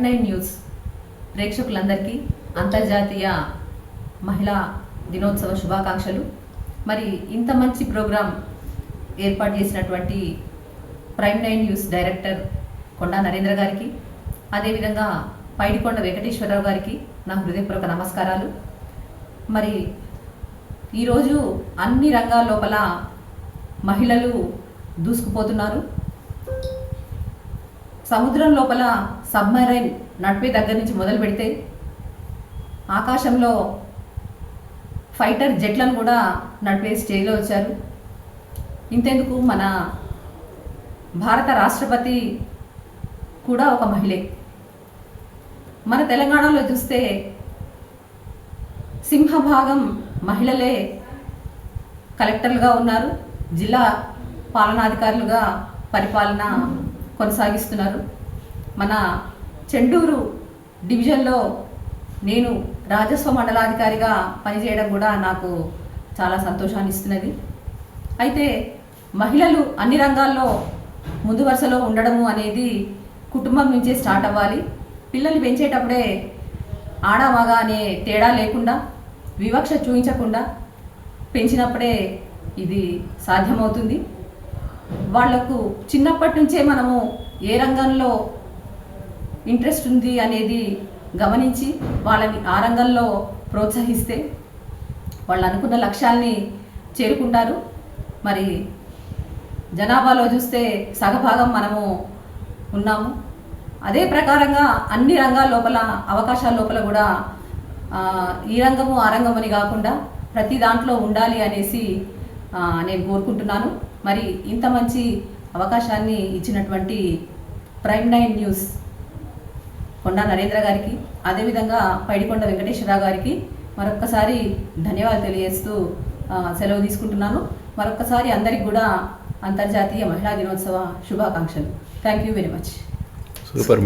ప్రైమ్9 news ప్రేక్షకులందరికీ అంతర్జాతీయ మహిళా దినోత్సవ శుభాకాంక్షలు. మరి ఇంత మంచి ప్రోగ్రాం ఏర్పాటు చేసినటువంటి ప్రైమ్9 న్యూస్ డైరెక్టర్ కొండా నరేంద్ర గారికి, అదేవిధంగా పైడికొండ వెంకటేశ్వరరావు గారికి నా హృదయపూర్వక నమస్కారాలు. మరి ఈరోజు అన్ని రంగాల లోపల మహిళలు దూసుకుపోతున్నారు. సముద్రం లోపల సబ్మరైన్ నడిపే దగ్గర నుంచి మొదలు పెడితే ఆకాశంలో ఫైటర్ జెట్లను కూడా నడిపే స్టేజ్లో వచ్చారు. ఇంతెందుకు, మన భారత రాష్ట్రపతి కూడా ఒక మహిళే. మన తెలంగాణలో చూస్తే సింహభాగం మహిళలే కలెక్టర్లుగా ఉన్నారు, జిల్లా పాలనాధికారులుగా పరిపాలన కొనసాగిస్తున్నారు. మన చెండూరు డివిజన్లో నేను రాజస్వ మండలాధికారిగా పనిచేయడం కూడా నాకు చాలా సంతోషాన్ని ఇస్తున్నది. అయితే మహిళలు అన్ని రంగాల్లో ముందు వరుసలో ఉండడము అనేది కుటుంబం నుంచే స్టార్ట్ అవ్వాలి. పిల్లలు పెంచేటప్పుడే ఆడమగ అనే తేడా లేకుండా, వివక్ష చూపించకుండా పెంచినప్పుడే ఇది సాధ్యమవుతుంది. వాళ్లకు చిన్నప్పటి నుంచే మనము ఏ రంగంలో ఇంట్రెస్ట్ ఉంది అనేది గమనించి వాళ్ళని ఆ రంగంలో ప్రోత్సహిస్తే వాళ్ళు అనుకున్న లక్ష్యాల్ని చేరుకుంటారు. మరి జనాభాలో చూస్తే సగభాగం మనము ఉన్నాము. అదే ప్రకారంగా అన్ని రంగాల లోపల, అవకాశాల లోపల కూడా ఈ రంగము ఆ రంగం అని కాకుండా ప్రతి దాంట్లో ఉండాలి అనేసి నేను కోరుకుంటున్నాను. మరి ఇంత మంచి అవకాశాన్ని ఇచ్చినటువంటి ప్రైమ్9 న్యూస్ కొండా నరేంద్ర గారికి, అదేవిధంగా పైడికొండ వెంకటేశ్వరరావు గారికి మరొక్కసారి ధన్యవాదాలు తెలియజేస్తూ సెలవు తీసుకుంటున్నాను. మరొక్కసారి అందరికి కూడా అంతర్జాతీయ మహిళా దినోత్సవ శుభాకాంక్షలు. Thank you very much. Super.